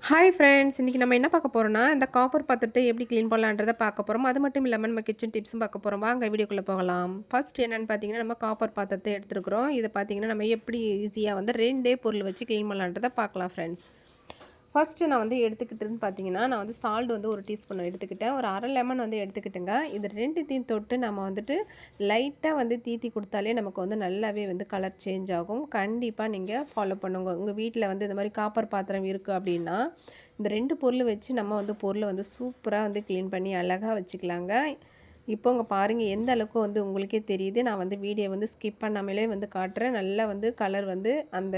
Hi friends! இன்னைக்கு நம்ம என்ன பார்க்க போறோம்னா, இந்த காப்பர் பாத்திரத்தை எப்படி கிளீன் பண்ணலான்றத பார்க்க போறோம். அது மட்டும் இல்லாம நம்ம கிச்சன் டிப்ஸும் பார்க்க போறோம். வாங்க வீடியோக்குள்ள போகலாம். ஃபர்ஸ்ட் என்னன்னு பார்த்தீங்கன்னா, நம்ம காப்பர் பாத்திரத்தை எடுத்துருக்குறோம். இத பார்த்தீங்கன்னா, நம்ம எப்படி ஈஸியா வந்து 2டே பொருள் வச்சு கிளீன் பண்ணலான்றத பார்க்கலாம் ஃப்ரெண்ட்ஸ். ஃபர்ஸ்ட்டு நான் வந்து எடுத்துக்கிட்டதுன்னு பார்த்தீங்கன்னா, நான் வந்து சால்ட் வந்து 1 டீஸ்பூன் எடுத்துக்கிட்டேன். ஒரு 1/2 லெமன் வந்து எடுத்துக்கிட்டேங்க. இது 2த்தையும் தொட்டு நம்ம வந்துட்டு லைட்டா வந்து தீத்தி குடுத்தாலே நமக்கு வந்து நல்லாவே வந்து கலர் சேஞ்ச் ஆகும். கண்டிப்பா நீங்க ஃபாலோ பண்ணுங்க. உங்க வீட்ல வந்து இந்த மாரி காப்பர் பாத்திரம் இருக்கு அப்டின்னா, இந்த 2 பொருள் வச்சு நம்ம வந்து பொருள வந்து சூப்பரா வந்து கிளீன் பண்ணி அழகா வச்சுக்கலாங்க. இப்போங்க பாருங்க எந்த அளவுக்கு வந்து உங்களுக்கே தெரியுது. நான் வந்து வீடியோ வந்து ஸ்கிப் பண்ணாமலே வந்து காட்டுறேன். நல்லா வந்து கலர் வந்து அந்த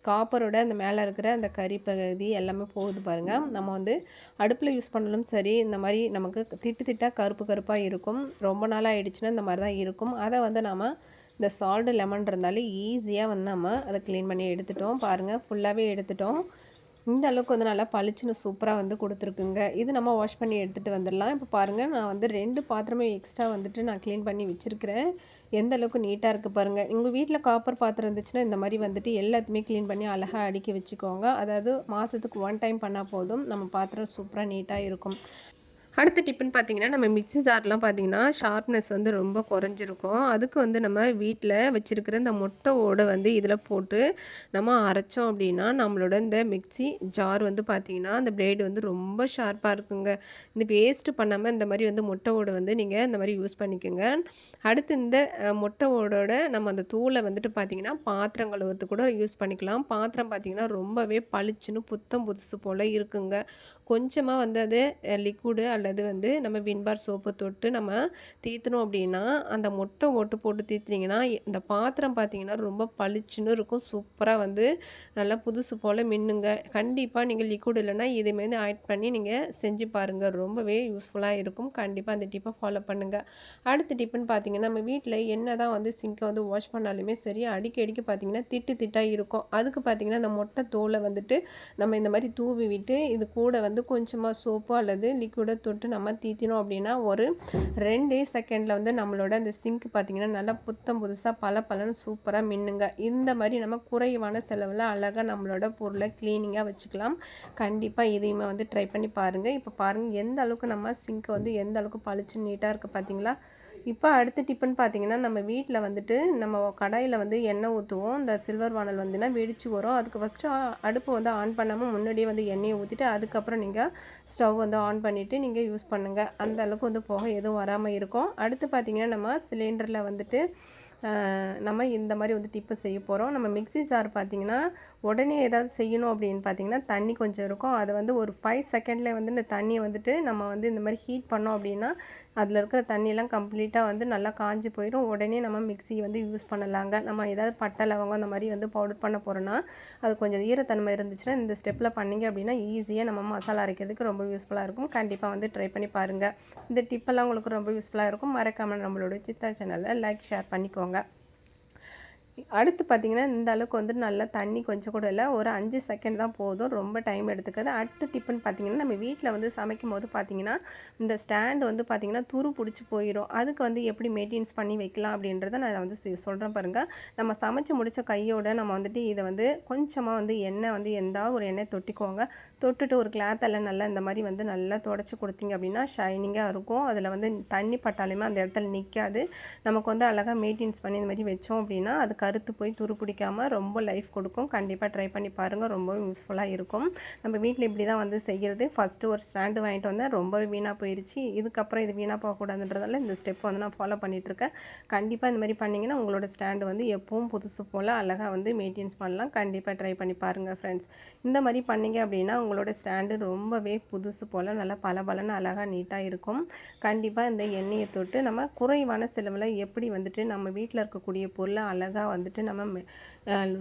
காப்பரோட அந்த மேலே இருக்கிற அந்த கரி பகுதி எல்லாமே போகுது பாருங்க. நம்ம வந்து அடுப்பில் யூஸ் பண்ணாலும் சரி, இந்த மாதிரி நமக்கு திட்டு திட்டா கருப்பு கருப்பாக இருக்கும். ரொம்ப நாளாக ஆயிடுச்சுன்னா இந்த மாதிரி தான் இருக்கும். அதை வந்து நம்ம இந்த சால்ட் லெமன் இருந்தாலே ஈஸியாக வந்து நம்ம அதை க்ளீன் பண்ணி எடுத்துட்டோம். பாருங்கள் ஃபுல்லாகவே எடுத்துட்டோம். இந்த அளவுக்கு வந்து நல்லா பளிச்சுன்னு சூப்பரா வந்து குடுத்துருக்குங்க. இது நம்ம வாஷ் பண்ணி எடுத்துட்டு வந்துடலாம். இப்போ பாருங்க, நான் வந்து 2 பாத்திரமே எக்ஸ்ட்ரா வந்துட்டு நான் கிளீன் பண்ணி வச்சிருக்கிறேன். எந்த அளவுக்கு நீட்டா இருக்கு பாருங்க. உங்க வீட்ல காப்பர் பாத்திரம் இருந்துச்சுன்னா, இந்த மாரி வந்துட்டு எல்லாத்தையுமே கிளீன் பண்ணி அழகா அடுக்கி வச்சுக்கோங்க. அதாவது மாசத்துக்கு 1 டைம் பண்ணா போதும். நம்ம பாத்திரம் சூப்பரா நீட்டா இருக்கும். அடுத்த டிப்புன்னு பார்த்தீங்கன்னா, நம்ம மிக்ஸி ஜார்லாம் பார்த்தீங்கன்னா, ஷார்ப்னஸ் வந்து ரொம்ப குறைஞ்சிருக்கும். அதுக்கு வந்து நம்ம வீட்ல வச்சிருக்கிற இந்த முட்டை ஓட வந்து இதில போட்டு நம்ம அரைச்சோம் அப்டின்னா, நம்மளோட இந்த மிக்ஸி ஜார் வந்து பார்த்தீங்கன்னா, அந்த பிளேடு வந்து ரொம்ப ஷார்ப்பா இருக்குங்க. இந்த வேஸ்ட்டு பண்ணாம இந்த மாரி வந்து முட்டை ஓட வந்து நீங்க இந்த மாரி யூஸ் பண்ணிக்கோங்க. அடுத்து இந்த முட்டை ஓடோட நம்ம அந்த தூள வந்துட்டு பார்த்தீங்கன்னா, பாத்திரம் கழுவுறதுக்கு கூட யூஸ் பண்ணிக்கலாம். பாத்திரம் பார்த்தீங்கன்னா, ரொம்பவே பளிச்சுன்னு புத்தம் புதுசு போல இருக்குங்க. கொஞ்சமா வந்து அது லிக்விடு அல்லது வந்து நம்ம விம் பார் சோப்பு தொட்டு நம்ம தீத்துனோம் அப்படின்னா, அந்த முட்டை ஓட்டு போட்டு தீத்துனீங்கன்னா, இந்த பாத்திரம் பார்த்தீங்கன்னா, ரொம்ப பளிச்சுன்னு இருக்கும். சூப்பரா வந்து நல்லா புதுசு போல மின்னுங்க. கண்டிப்பா நீங்க லிக்விட் இல்லன்னா, இது மாரி ஆட் பண்ணி நீங்க செஞ்சு பாருங்க. ரொம்பவே யூஸ்ஃபுல்லா இருக்கும். கண்டிப்பா அந்த டிப்ப ஃபாலோ பண்ணுங்க. அடுத்த டிப்புன்னு பார்த்தீங்கன்னா, நம்ம வீட்ல என்னதான் வந்து சிங்க்க வந்து வாஷ் பண்ணாலுமே சரி, அடிக்கடிக்கு பார்த்தீங்கன்னா, திட்டு திட்டா இருக்கும். அதுக்கு பார்த்தீங்கன்னா, அந்த முட்டை தோல வந்துட்டு நம்ம இந்த மாரி தூவி விட்டு, இது கூட வந்து கொஞ்சமா சோப்போ அல்லது லிக்விடோ தொட்டு நம்ம தீத்தினோம் அப்படின்னா, ஒரு 2 செகண்ட்ல வந்து நம்மளோட அந்த சிங்க் பார்த்தீங்கன்னா, நல்லா புத்தம் புதுசா பளபளன்னு சூப்பரா மின்னுங்க. இந்த மாரி நம்ம குறைவான செலவுல அழகா நம்மளோட பொருள கிளீனிங்கா வச்சுக்கலாம். கண்டிப்பா இதையுமே வந்து ட்ரை பண்ணி பாருங்க. இப்ப பாருங்க எந்த அளவுக்கு நம்ம சிங்க் வந்து எந்த அளவுக்கு பளிச்சுன்னு நீட்டா இருக்கு பார்த்தீங்களா? இப்ப அடுத்த டிப்புன்னு பார்த்தீங்கன்னா, நம்ம வீட்ல வந்துட்டு நம்ம கடாயில வந்து எண்ணெய் ஊத்துவோம். இந்த சில்வர் வானல் வந்துன்னா வெடிச்சு வரும். அதுக்கு ஃபர்ஸ்ட்டு அடுப்பு வந்து ஆன் பண்ணாம முன்னாடியே வந்து எண்ணெய ஊத்திட்டு, அதுக்கப்புறம் நீங்க ஸ்டவ் வந்து ஆன் பண்ணிட்டு நீங்க யூஸ் பண்ணுங்க. அந்த அளவுக்கு வந்து புகை எதுவும் வராம இருக்கும். அடுத்து பார்த்தீங்கன்னா, நம்ம சிலிண்டர்ல வந்துட்டு நம்ம இந்த மாரி வந்து டிப்பு செய்ய போறோம். நம்ம மிக்ஸி ஜார் பார்த்தீங்கன்னா, உடனே ஏதாவது செய்யணும் அப்படின்னு பார்த்தீங்கன்னா, தண்ணி கொஞ்சம் இருக்கும். அத வந்து ஒரு 5 செகண்ட்ல வந்து இந்த தண்ணிய வந்துட்டு நம்ம வந்து இந்த மாரி ஹீட் பண்ணோம் அப்படின்னா, அதில இருக்கிற தண்ணியெல்லாம் கம்ப்ளீட்டா வந்து நல்லா காஞ்சு போயிரும். உடனே நம்ம மிக்ஸி வந்து யூஸ் பண்ணலாங்க. நம்ம ஏதாவது பட்டை, லவங்கம் அந்த மாரி வந்து பவுடர் பண்ண போறோம்னா, அது கொஞ்சம் ஈரத்தன்மை இருந்துச்சுன்னா, இந்த ஸ்டெப்பில பண்ணீங்க அப்படின்னா, ஈஸியா நம்ம மசாலா அரைக்கிறதுக்கு ரொம்ப யூஸ்ஃபுல்லா இருக்கும். கண்டிப்பா வந்து ட்ரை பண்ணி பாருங்க. இந்த டிப்பெல்லாம் உங்களுக்கு ரொம்ப யூஸ்ஃபுல்லா இருக்கும். மறக்காம நம்மளோட சித்தா சேனல லைக், ஷேர் பண்ணிக்கோங்க. அடுத்து பார்த்தீங்கன்னா, இந்த அளவுக்கு வந்து நல்லா தண்ணி கொஞ்சம் கூட இல்ல. ஒரு 5 செகண்ட் தான் போதும். ரொம்ப டைம் எடுத்துக்காது. அடுத்த டிப்புன்னு பார்த்தீங்கன்னா, நம்ம வீட்ல வந்து சமைக்கும்போது பார்த்தீங்கன்னா, இந்த ஸ்டாண்ட் வந்து பார்த்தீங்கன்னா, துரு புடிச்சு போயிரும். அதுக்கு வந்து எப்படி மெயின்டெயின்ஸ் பண்ணி வைக்கலாம் அப்படின்றத நான் வந்து சொல்றேன் பாருங்க. நம்ம சமைச்சு முடிச்ச கையோட நம்ம வந்துட்டு இத வந்து கொஞ்சமா வந்து எண்ணெய் வந்து எதாவது ஒரு எண்ணெய் தொட்டிக்கோங்க. தொட்டுட்டு ஒரு கிளாத்தால நல்லா இந்த மாரி வந்து நல்லா தொடச்சு குடுத்தீங்க அப்படின்னா, ஷைனிங்கா இருக்கும். அதில வந்து தண்ணி பட்டாலுமே அந்த இடத்துல நிக்காது. நமக்கு வந்து அழகா மெயின்டெயின்ஸ் பண்ணி இந்த மாரி வச்சோம் அப்படின்னா, அது கருத்து போய் துரு பிடிக்காம ரொம்ப லைஃப் கொடுக்கும். கண்டிப்பா ட்ரை பண்ணி பாருங்க. ரொம்பவும் யூஸ்ஃபுல்லா இருக்கும். நம்ம வீட்ல இப்படி தான் வந்து செய்கிறது. ஃபர்ஸ்ட்டு ஒரு ஸ்டாண்டு வாங்கிட்டு வந்தேன். ரொம்பவே வீணா போயிருச்சு. இதுக்கப்புறம் இது வீணா போகக்கூடாதுன்றதால இந்த ஸ்டெப் வந்து நான் ஃபாலோ பண்ணிட்டுருக்கேன். கண்டிப்பா இந்த மாரி பண்ணீங்கன்னா, உங்களோட ஸ்டாண்டு வந்து எப்பவும் புதுசு போல அழகா வந்து மெயின்டெயின்ஸ் பண்ணலாம். கண்டிப்பா ட்ரை பண்ணி பாருங்க ஃப்ரெண்ட்ஸ். இந்த மாரி பண்ணீங்க அப்படின்னா, உங்களோட ஸ்டாண்டு ரொம்பவே புதுசு போல நல்லா பளபளன்னு அழகா நீட்டா இருக்கும். கண்டிப்பா இந்த எண்ணெய தொட்டு நம்ம குறைவான செலவுல எப்படி வந்துட்டு நம்ம வீட்ல இருக்கக்கூடிய பொருள அழகா வந்துட்டு நம்ம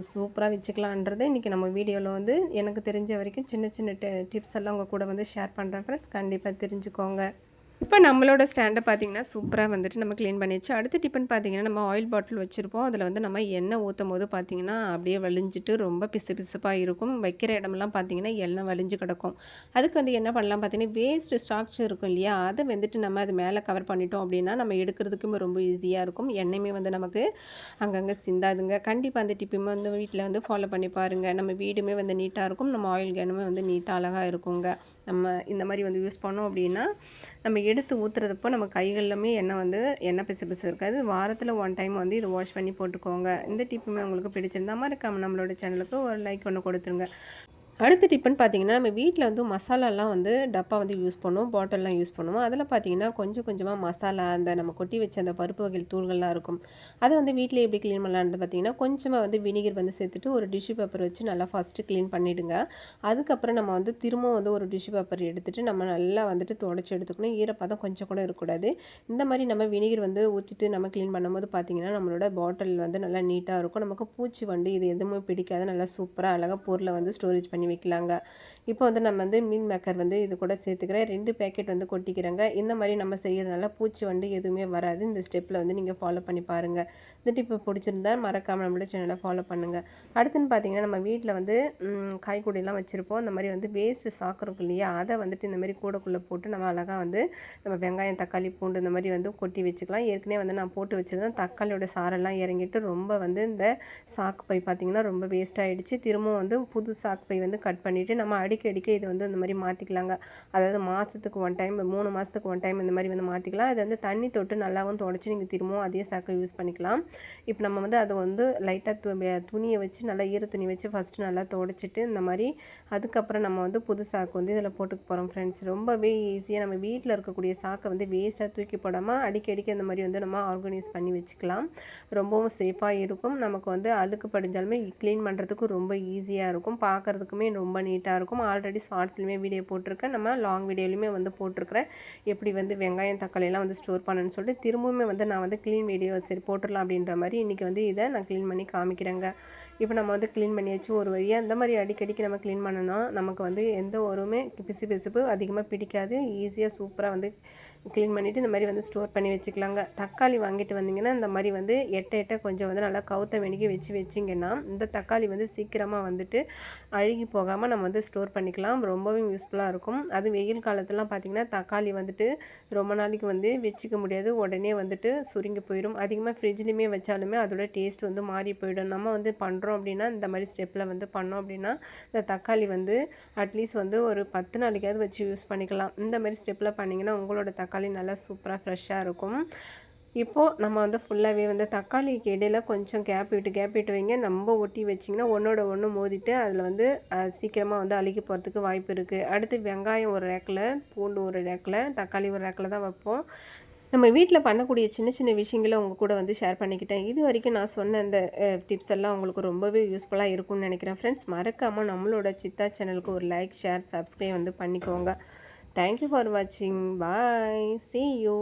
சூப்பரா வச்சுக்கலான்றத இன்றைக்கி நம்ம வீடியோவில் வந்து எனக்கு தெரிஞ்ச வரைக்கும் சின்ன சின்ன டிப்ஸ் எல்லாம் உங்கள் கூட வந்து ஷேர் பண்ணுறேன் ஃப்ரெண்ட்ஸ். கண்டிப்பாக தெரிஞ்சுக்கோங்க. இப்போ நம்மளோட ஸ்டாண்ட பார்த்தீங்கன்னா, சூப்பரா வந்துட்டு நம்ம கிளீன் பண்ணியாச்சு. அடுத்த டிப்புன்னு பார்த்தீங்கன்னா, நம்ம ஆயில் பாட்டில் வச்சிருப்போம். அதில வந்து நம்ம எண்ணெய் ஊத்தும்போது பார்த்தீங்கன்னா, அப்படியே வழிஞ்சிட்டு ரொம்ப பிசுபிசுப்பா இருக்கும். வைக்கிற இடமெல்லாம் பார்த்தீங்கன்னா, எண்ணெய் வழிஞ்சு கிடக்கும். அதுக்கு வந்து என்ன பண்ணலாம் பார்த்தீங்கன்னா, வேஸ்ட் ஸ்டாக்ஸ் இருக்கும் இல்லையா? அத வந்துட்டு நம்ம அது மேல கவர் பண்ணிட்டோம் அப்படின்னா, நம்ம எடுக்கிறதுக்கும் ரொம்ப ஈஸியா இருக்கும். எண்ணெயுமே வந்து நமக்கு அங்கங்க சிந்தாதுங்க. கண்டிப்பா அந்த டிப்புமே வந்து வீட்ல வந்து ஃபாலோ பண்ணி பாருங்க. நம்ம வீடுமே வந்து நீட்டா இருக்கும். நம்ம ஆயில் கேனுமே வந்து நீட்டா அழகா இருக்குங்க. நம்ம இந்த மாரி வந்து யூஸ் பண்ணோம் அப்படின்னா, நம்ம எடுத்து ஊத்துறதப்போ நம்ம கைகள்லயுமே எண்ணெய் பிசு இருக்காது. வாரத்தில் 1 டைம் வந்து இதை வாஷ் பண்ணி போட்டுக்கோங்க. இந்த டிப்புமே உங்களுக்கு பிடிச்சிருந்தா மறக்காம நம்மளோட சேனலுக்கு ஒரு லைக் ஒன்று கொடுத்துருங்க. அடுத்த டிப்புன்னு பார்த்தீங்கன்னா, நம்ம வீட்டில் வந்து மசாலாலாம் வந்து டப்பா வந்து யூஸ் பண்ணுவோம், பாட்டில்லாம் யூஸ் பண்ணுவோம். அதில் பார்த்தீங்கன்னா, கொஞ்சம் கொஞ்சமாக மசாலா அந்த நம்ம கொட்டி வச்ச அந்த பருப்பு வகை தூள்கள்லாம் இருக்கும். அதை வந்து வீட்டில் எப்படி க்ளீன் பண்ணலான்னு பார்த்தீங்கன்னா, கொஞ்சமாக வந்து வினிகர் வந்து சேர்த்துட்டு ஒரு டிஷ்யூ பேப்பர் வச்சு நல்லா ஃபஸ்ட்டு க்ளீன் பண்ணிவிடுங்க. அதுக்கப்புறம் நம்ம வந்து திரும்பவும் வந்து ஒரு டிஷ்யூ பேப்பர் எடுத்துகிட்டு நம்ம நல்லா வந்துட்டு துடைச்சி எடுத்துக்கணும். ஈரப்பதம் கொஞ்சம் கூட இருக்கக்கூடாது. இந்த மாதிரி நம்ம வினிகர் வந்து ஊற்றிட்டு நம்ம க்ளீன் பண்ணும்போது பார்த்தீங்கன்னா, நம்மளோட பாட்டில் வந்து நல்லா நீட்டாக இருக்கும். நமக்கு பூச்சி வண்டு இது எதுவுமே பிடிக்காது. நல்லா சூப்பராக அழகாக பொருளை வந்து ஸ்டோரேஜ் பண்ணி வைக்கலாங்க. இப்போ வந்து நம்ம வந்து மீன் மேக்கர் வந்து இது கூட சேர்த்துக்கிறேன். 2 பேக்கெட் வந்து கொட்டிக்கிறேங்க. இந்த மாதிரி நம்ம செய்யறதுனால பூச்சி வண்டு எதுவுமே வராது. இந்த ஸ்டெப்பில் வந்து நீங்கள் ஃபாலோ பண்ணி பாருங்கள். இந்த டிப்பு பிடிச்சிருந்தா மறக்காமல் நம்மளோட சேனலை ஃபாலோ பண்ணுங்கள். அடுத்துன்னு பார்த்தீங்கன்னா, நம்ம வீட்டில் வந்து காய்கறிலாம் வச்சுருப்போம். அந்த மாதிரி வந்து வேஸ்ட்டு சாக்கு இருக்கும் இல்லையா? அதை வந்துட்டு இந்த மாதிரி கூடைக்குள்ளே போட்டு நம்ம அழகாக வந்து நம்ம வெங்காயம், தக்காளி, பூண்டு இந்த மாதிரி வந்து கொட்டி வச்சுக்கலாம். ஏற்கனவே வந்து நான் போட்டு வச்சுருந்தேன். தக்காளியோட சாரெல்லாம் இறங்கிட்டு ரொம்ப வந்து இந்த சாக்கு பை பார்த்திங்கன்னா ரொம்ப வேஸ்ட் ஆகிடுச்சு. திரும்பவும் வந்து புது சாக்கு பை வந்து கட் பண்ணிவிட்டு நம்ம அடிக்க இது வந்து இந்த மாதிரி மாற்றிக்கலாங்க. அதாவது மாதத்துக்கு 1 டைம் 3 மாதத்துக்கு 1 டைம் இந்த மாதிரி வந்து மாற்றிக்கலாம். அது வந்து தண்ணி தொட்டு நல்லாவும் துடைச்சி நீங்கள் திரும்பவும் அதே சாக்கை யூஸ் பண்ணிக்கலாம். இப்போ நம்ம வந்து அதை வந்து லைட்டாக துணியை வச்சு நல்லா ஈர துணி வச்சு ஃபஸ்ட்டு நல்லா துடைச்சிட்டு இந்த மாதிரி அதுக்கப்புறம் நம்ம வந்து புது சாக்கு வந்து இதில் போட்டுக்க போகிறோம் ஃப்ரெண்ட்ஸ். ரொம்பவே ஈஸியாக நம்ம வீட்டில் இருக்கக்கூடிய சாக்கை வந்து வேஸ்ட்டாக தூக்கி போடாமல் அடிக்கடிக்கு இந்த மாதிரி வந்து நம்ம ஆர்கனைஸ் பண்ணி வச்சுக்கலாம். ரொம்பவும் சேஃபாக இருக்கும். நமக்கு வந்து அழுக்கு படிஞ்சாலுமே க்ளீன் பண்ணுறதுக்கு ரொம்ப ஈஸியாக இருக்கும். பார்க்குறதுக்குமே ரொம்ப நீட்டாக இருக்கும். ஆல்ரெடி ஷார்ட்ஸ்லையுமே வீடியோ போட்டிருக்கேன். நம்ம லாங் வீடியோலையுமே வந்து போட்டிருக்கிறேன். எப்படி வந்து வெங்காயம், தக்காளியெல்லாம் வந்து ஸ்டோர் பண்ணணும்னு சொல்லிட்டு திரும்பவுமே வந்து நான் வந்து க்ளீன் வீடியோ சரி போட்டுடலாம் அப்படின்ற மாதிரி இன்றைக்கி வந்து இதை நான் க்ளீன் பண்ணி காமிக்கிறேங்க. இப்போ நம்ம வந்து க்ளீன் பண்ணியாச்சு ஒரு வழியாக. இந்த மாதிரி அடிக்கடிக்கு நம்ம க்ளீன் பண்ணோன்னா நமக்கு வந்து எந்த ஒருமே பிசுப்பு அதிகமாக பிடிக்காது. ஈஸியாக சூப்பராக வந்து க்ளீன் பண்ணிவிட்டு இந்த மாதிரி வந்து ஸ்டோர் பண்ணி வச்சுக்கலாங்க. தக்காளி வாங்கிட்டு வந்தீங்கன்னா இந்த மாதிரி வந்து எட்ட கொஞ்சம் வந்து நல்லா கவுத்த வேணிக்கி வச்சிங்கன்னா இந்த தக்காளி வந்து சீக்கிரமாக வந்துட்டு அழுகி போகாமல் நம்ம வந்து ஸ்டோர் பண்ணிக்கலாம். ரொம்பவே யூஸ்ஃபுல்லாக இருக்கும். அது வெயில் காலத்துலலாம் பார்த்திங்கன்னா தக்காளி வந்துட்டு ரொம்ப நாளைக்கு வந்து வச்சுக்க முடியாது. உடனே வந்துட்டு சுருங்கி போயிடும். அதிகமாக ஃப்ரிட்ஜ்லேயுமே வச்சாலுமே அதோட டேஸ்ட் வந்து மாறி போயிடும். நம்ம வந்து பண்ணுறோம் அப்படின்னா இந்த மாதிரி ஸ்டெப்பில் வந்து பண்ணோம் அப்படின்னா இந்த தக்காளி வந்து அட்லீஸ்ட் வந்து ஒரு 10 நாளைக்காவது வச்சு யூஸ் பண்ணிக்கலாம். இந்த மாதிரி ஸ்டெப்பில் பண்ணிங்கன்னா உங்களோட தக்காளி நல்லா சூப்பராக ஃப்ரெஷ்ஷாக இருக்கும். இப்போது நம்ம வந்து ஃபுல்லாகவே வந்து தக்காளிக்கு இடையில கொஞ்சம் கேப் விட்டு வைங்க. நம்ம ஒட்டி வச்சிங்கன்னா ஒன்றோட ஒன்று மோதிட்டு அதில் வந்து சீக்கிரமாக வந்து அழுகி போகிறதுக்கு வாய்ப்பு இருக்குது. அடுத்து வெங்காயம் ஒரு ரேக்கில், பூண்டு ஒரு ரேக்கில், தக்காளி ஒரு ரேக்கில் தான் வைப்போம். நம்ம வீட்டில் பண்ணக்கூடிய சின்ன சின்ன விஷயங்களை உங்கள் கூட வந்து ஷேர் பண்ணிக்கிட்டேன். இது வரைக்கும் நான் சொன்ன இந்த டிப்ஸ் எல்லாம் உங்களுக்கு ரொம்பவே யூஸ்ஃபுல்லாக இருக்கும்னு நினைக்கிறேன் ஃப்ரெண்ட்ஸ். மறக்காமல் நம்மளோட சித்தா சேனலுக்கு ஒரு லைக், ஷேர், சப்ஸ்கிரைப் வந்து பண்ணிக்கோங்க. தேங்க்யூ ஃபார் வாட்சிங். பாய். See you.